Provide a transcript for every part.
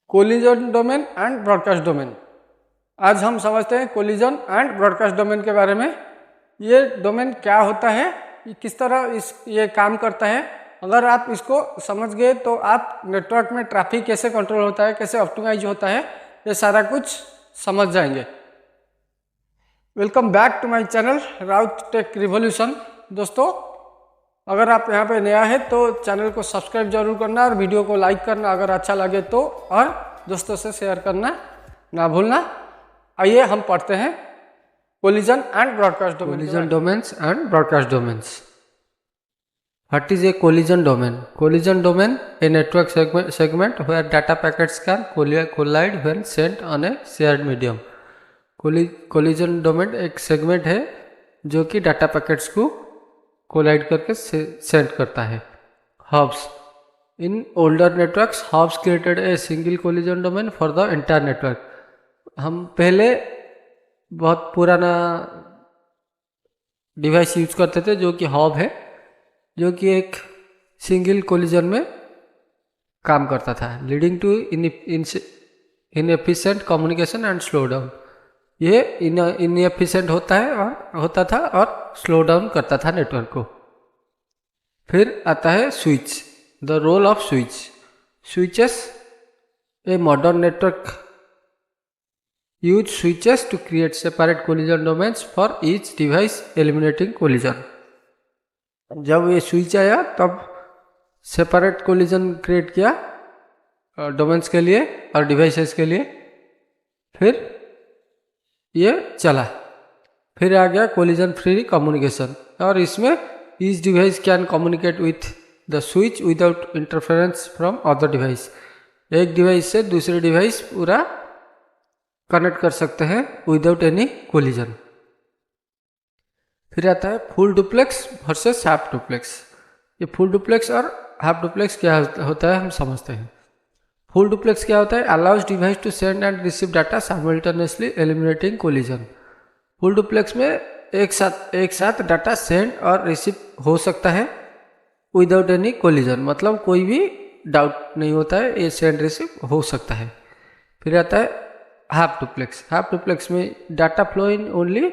Collision domain and broadcast domain. आज हम समझते हैं कोलिजन एंड ब्रॉडकास्ट डोमेन के बारे में। ये डोमेन क्या होता है, किस तरह ये काम करता है। अगर आप इसको समझ गए तो आप नेटवर्क में ट्रैफिक कैसे कंट्रोल होता है, कैसे ऑप्टिमाइज होता है, ये सारा कुछ समझ जाएंगे। Welcome back to my channel Raut tech revolution. दोस्तों, अगर आप यहाँ पे नया है तो चैनल को सब्सक्राइब जरूर करना और वीडियो को लाइक करना अगर अच्छा लगे तो, और दोस्तों से शेयर करना ना भूलना। आइए हम पढ़ते हैं collision and broadcast domain. Collision domains and broadcast domains. What is a collision domain? Collision domain, a network segment where data packets can collide when sent on a shared medium. Collision domain एक segment है जो कि data packets को collide करके send करता है। Hubs in older networks, hubs created a single collision domain for the entire network. हम पहले बहुत पुराना डिवाइस यूज करते थे जो कि हब है, जो कि एक सिंगल कोलिजन में काम करता था, leading to inefficient communication and slow down. ये इनएफिशिएंट होता था और स्लो डाउन करता था नेटवर्क को। फिर आता है switch, the role of switch. Switches, a modern network use switches to create separate collision domains for each device, eliminating collision. जब ये स्विच आया तब सेपरेट कोलिजन क्रिएट किया डोमेन्स के लिए और डिवाइसेस के लिए। फिर ये चला, फिर आ गया कोलिजन फ्री कम्युनिकेशन, और इसमें each device can communicate with the switch without interference from other device. एक डिवाइस से दूसरे डिवाइस पूरा कनेक्ट कर सकते हैं विदाउट एनी कोलिजन। फिर आता है full duplex versus half duplex. ये फुल डुप्लेक्स और हाफ डुप्लेक्स क्या होता है हम समझते हैं। फुल डुप्लेक्स क्या होता है? Allows device to send and receive data simultaneously, eliminating collision. Full duplex में एक साथ डाटा सेंड और रिसीव हो सकता है विदाउट एनी कोलिजन, मतलब कोई भी डाउट नहीं होता है, ये सेंड रिसीव हो सकता है। फिर आता है हाफ डुप्लेक्स। हाफ डुप्लेक्स में data flow in only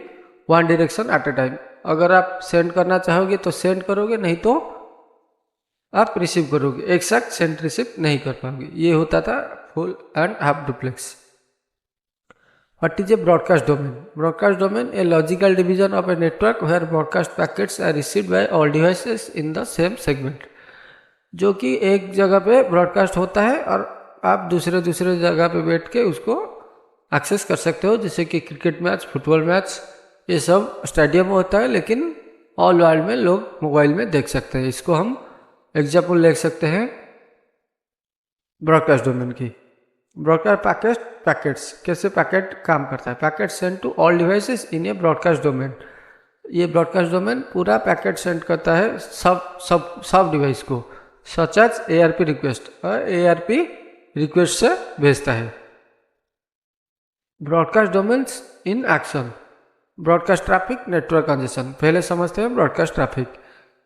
one direction at A time. अगर आप सेंड करना चाहोगे तो सेंड करोगे, नहीं तो आप रिसीव करोगे, एक साथ सेंड रिसीव नहीं कर पाओगे। ये होता था full and half duplex. What is a broadcast domain? Broadcast domain a logical division of a network where broadcast packets are received by all devices in the same segment. जो कि एक जगह पे ब्रॉडकास्ट होता है और आप दूसरे जगह पे बैठ के उसको एक्सेस कर सकते हो, जैसे कि क्रिकेट मैच, फुटबॉल मैच, ये सब स्टेडियम में होता है, लेकिन ऑल वर्ल्ड में लोग मोबाइल में देख सकते हैं। इसको हम एग्जाम्पल ले सकते हैं ब्रॉडकास्ट डोमेन की। ब्रॉडकास्ट पैकेट्स, कैसे पैकेट काम करता है? Packet send to all devices in a broadcast domain. ये ब्रॉडकास्ट डोमेन पूरा पैकेट सेंड करता है सब डिवाइस को, सच एज ARP रिक्वेस्ट, और ARP रिक्वेस्ट से भेजता है। Broadcast domains in action. Broadcast traffic, network congestion. पहले समझते हैं broadcast traffic.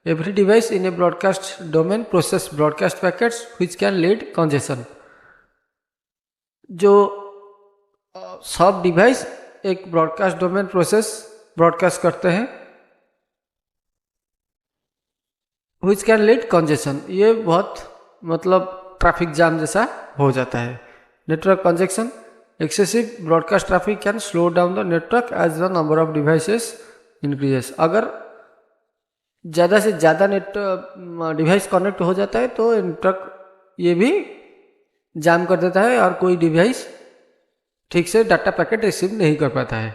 Every device in a broadcast domain process broadcast packets which can lead congestion. जो सब डिवाइस एक ब्रॉडकास्ट डोमेन प्रोसेस ब्रॉडकास्ट करते हैं, व्हिच कैन लीड कंजेशन। ये बहुत मतलब ट्रैफिक जाम जैसा हो जाता है। Network congestion, excessive broadcast traffic can slow down the network as the number of devices increases। अगर ज़्यादा से ज़्यादा डिवाइस कनेक्ट हो जाता है तो नेटवर्क ये भी जाम कर देता है और कोई डिवाइस ठीक से डाटा पैकेट रिसीव नहीं कर पाता है।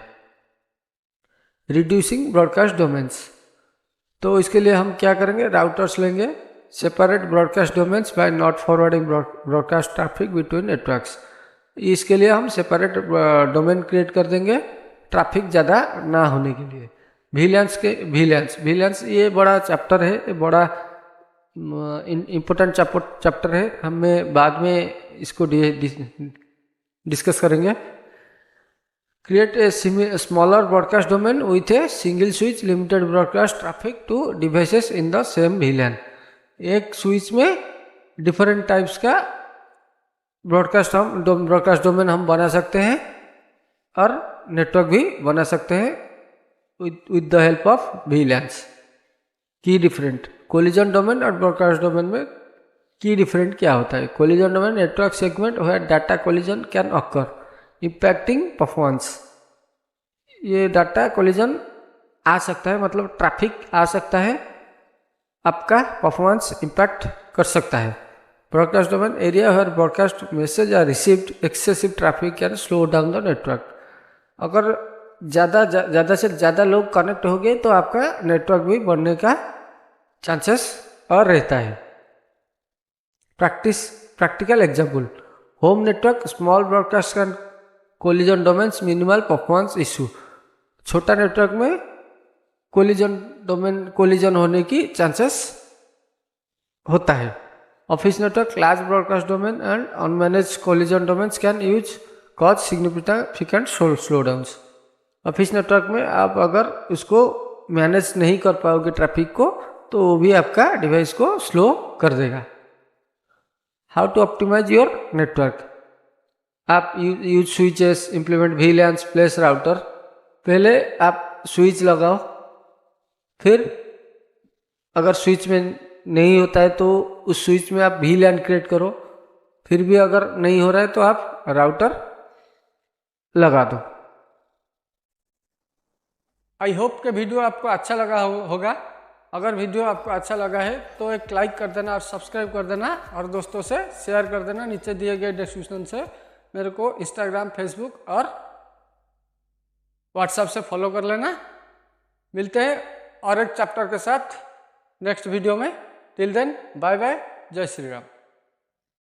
रिड्यूसिंग ब्रॉडकास्ट डोमेन्स, तो इसके लिए हम क्या करेंगे? राउटर्स लेंगे, separate broadcast domains by not forwarding broadcast traffic between networks. इसके लिए हम सेपरेट डोमेन क्रिएट कर देंगे ट्रैफिक ज़्यादा ना होने के लिए। VLANs ये बड़ा चैप्टर है, ये बड़ा इम्पोर्टेंट चैप्टर है, हमें बाद में इसको डिस्कस करेंगे। Create a smaller broadcast domain with a single switch, limited broadcast traffic to devices in the same VLAN। एक स्विच में डिफरेंट टाइप्स का ब्रॉडकास्ट डोमेन हम बना सकते हैं और नेटवर्क भी बना सकते हैं with the help of VLANs। की डिफरेंट कोलिजन डोमेन और ब्रॉडकास्ट डोमेन में की डिफरेंट क्या होता है? Collision domain network segment where data collision can occur impacting performance. ये डाटा कोलिजन आ सकता है, मतलब ट्रैफिक आ सकता है, आपका परफॉर्मेंस इम्पैक्ट कर सकता है। Broadcast domain area where broadcast message are received excessive traffic can slow down the network. अगर ज़्यादा से ज़्यादा लोग कनेक्ट हो गए तो आपका नेटवर्क भी बढ़ने का चांसेस और रहता है। Practical example, home network small broadcast can collision domains minimal performance issue. छोटा नेटवर्क में कोलिजन होने की चांसेस होता है। Office network large broadcast domain and unmanaged collision domains can cause significant slow downs. Office network में आप अगर उसको मैनेज नहीं कर पाओगे ट्रैफिक को, तो वो भी आपका डिवाइस को स्लो कर देगा। How to optimize your network? आप use switches, implement VLANs, place router. पहले आप स्विच लगाओ, फिर अगर स्विच में नहीं होता है तो उस स्विच में आप VLAN क्रिएट करो, फिर भी अगर नहीं हो रहा है तो आप राउटर लगा दो। आई होप कि वीडियो आपको अच्छा लगा होगा। अगर वीडियो आपको अच्छा लगा है तो एक लाइक कर देना और सब्सक्राइब कर देना और दोस्तों से शेयर कर देना। नीचे दिए गए डिस्क्रिप्शन से मेरे को इंस्टाग्राम, फेसबुक और व्हाट्सएप से फॉलो कर लेना। मिलते हैं और एक चैप्टर के साथ नेक्स्ट वीडियो में। टिल देन बाय बाय, जय श्री राम।